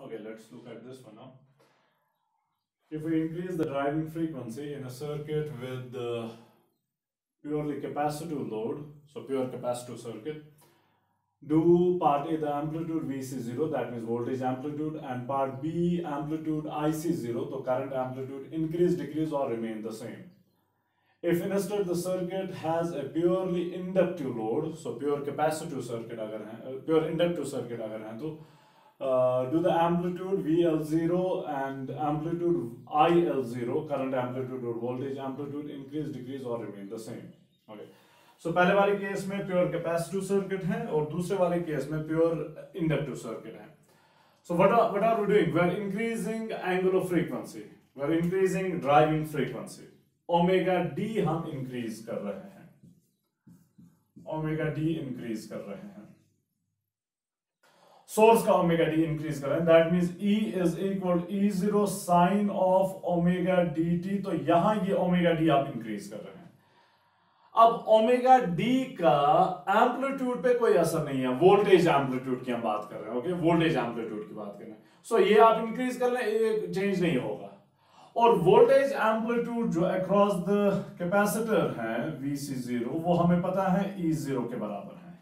Okay, let's look at this one now. If we increase the driving frequency in a circuit with purely capacitive load, so pure capacitive circuit, do part A the amplitude VC0, that means voltage amplitude, and part B amplitude IC0, so current amplitude increase, decrease or remain the same. If instead the circuit has a purely inductive load, so pure capacitive circuit अगर है, pure inductive circuit अगर है तो do the amplitude VL0 and amplitude IL0, current amplitude or voltage amplitude increase, decrease or remain the same. Okay. So पहले वाले case में pure capacitive circuit है और दूसरे वाले केस में pure inductive circuit है. So what are we doing? We are increasing angular frequency. We are increasing driving frequency. Omega D हम इंक्रीज कर रहे हैं, ओमेगा डी इंक्रीज कर रहे हैं, सोर्स का ओमेगा डी इंक्रीज कर रहे हैं. That means E is equal E0 sine of omega D T. तो यहां ये ओमेगा डी आप इंक्रीज कर रहे हैं. अब ओमेगा डी का एम्पलीट्यूड पे कोई असर नहीं है, वोल्टेज एम्पलीट्यूड की हम बात कर रहे हैं. ओके, वोल्टेज एम्पलीट्यूड की बात कर रहे हैं. सो ये आप इंक्रीज कर लें, ये चेंज नहीं होगा. और वोल्टेज एम्पलीट्यूड जो अक्रॉस द कैपेसिटर है Vc0, वो हमें पता है E0 के बराबर है.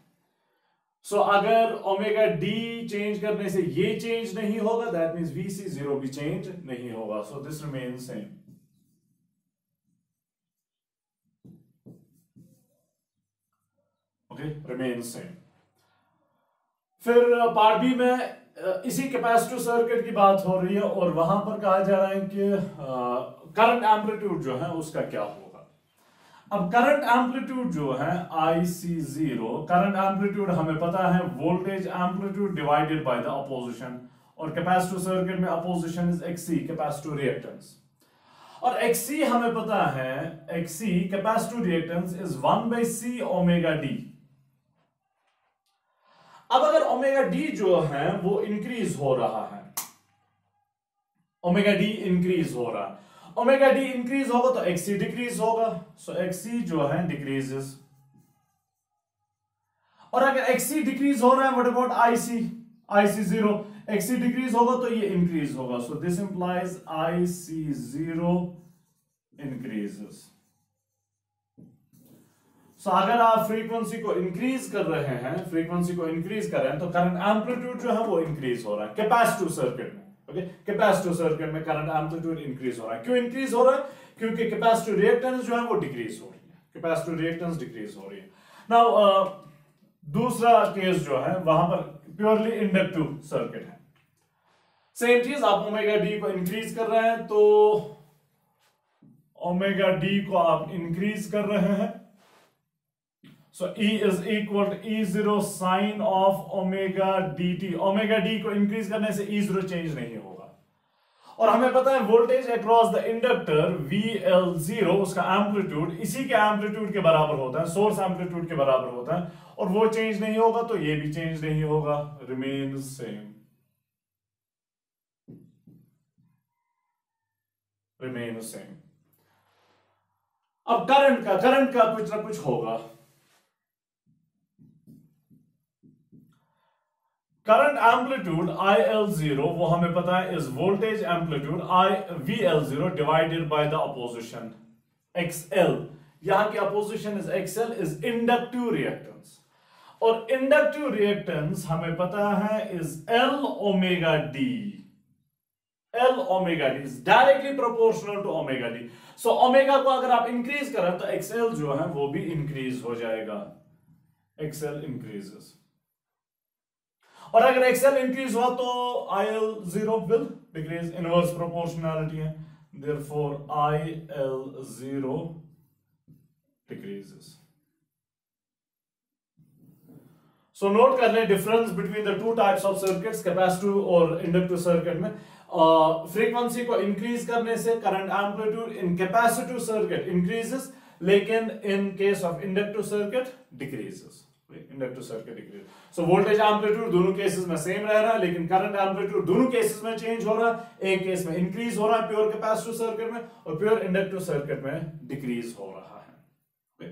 सो अगर ओमेगा डी चेंज करने से ये चेंज नहीं होगा, दैट मींस Vc0 भी चेंज नहीं होगा. So this remains same. Okay, remains same. फिर पार्ट बी में इसी कैपेसिटिव सर्किट की बात हो रही है और वहां पर कहा जा रहा है कि करंट एम्पलीट्यूड जो है उसका क्या होगा. अब करंट एम्पलीट्यूड जो है IC0, करंट एम्पलीट्यूड हमें पता है voltage amplitude divided by the opposition, और कैपेसिटिव सर्किट में opposition is XC, capacitive reactance. और XC हमें पता है, XC capacitive reactance is 1/C omega D. अब अगर ओमेगा डी जो है वो इंक्रीज हो रहा है, ओमेगा डी इंक्रीज हो रहा है, ओमेगा डी इंक्रीज होगा तो XC डिक्रीज होगा. सो XC जो है डिक्रीजेस. और अगर XC डिक्रीज हो रहा है, what about IC0, XC decrease होगा तो ये इंक्रीज होगा. So this implies IC0 increases. So अगर आप फ्रीक्वेंसी को इंक्रीज कर रहे हैं, फ्रीक्वेंसी को इंक्रीज कर रहे हैं, तो करंट एम्पलीट्यूड जो है वो इंक्रीज हो रहा है कैपेसिटिव सर्किट में. ओके, कैपेसिटिव सर्किट में करंट एम्पलीट्यूड इंक्रीज हो रहा है. क्यों इंक्रीज हो रहा है? क्योंकि कैपेसिटिव रिएक्टेंस जो है वो डिक्रीज हो रही है, कैपेसिटिव रिएक्टेंस डिक्रीज हो रही है. नाउ दूसरा केस जो है वहां पर प्योरली इंडक्टिव सर्किट है. सेम चीज, आप ओमेगा डी को इंक्रीज कर रहे हैं तो ओमेगा डी को आप इंक्रीज कर रहे हैं. So E is equal to E0 sin of omega dt. Omega D को इंक्रीज करने से E0 चेंज नहीं होगा. और हमें पता है voltage across the inductor VL0, उसका एम्पलीट्यूड इसी के एम्पलीट्यूड के बराबर होता है, सोर्स एम्पलीट्यूड के बराबर होता है, और वो चेंज नहीं होगा तो ये भी चेंज नहीं होगा, रिमेन्स सेम, रिमेन्स सेम. अब करंट का कुछ ना कुछ होगा. करंट एम्पलीट्यूड IL0 वो हमें पता है is voltage amplitude VL0 divided by the opposition XL. यहां की opposition is XL, is inductive reactance. और इंडक्टिव रिएक्टेंस हमें पता है is L omega D. L omega D is directly proportional to omega D. So omega को अगर आप increase करें तो XL जो है वो भी इंक्रीज हो जाएगा, XL इंक्रीजेस. और अगर XL इंक्रीज हुआ तो IL0 will decrease, inverse proportionality है, therefore IL0 decreases. So note कर लें difference between the two types of circuits, capacitive और इंडक्टिव सर्किट में. फ्रीक्वेंसी को इंक्रीज करने से करंट एम्पलीट्यूड इन कैपेसिटिव सर्किट इंक्रीजेस, लेकिन in case of inductive circuit decreases, inductive circuit decrease. So voltage amplitude दोनों cases में सेम रह रहा है, लेकिन करंट एम्पलीट्यूड दोनों केसेस में चेंज हो रहा है. एक केस में इंक्रीज हो रहा है प्योर कैपेसिटिव सर्किट में, और प्योर इंडक्टिव सर्किट में डिक्रीज हो रहा है.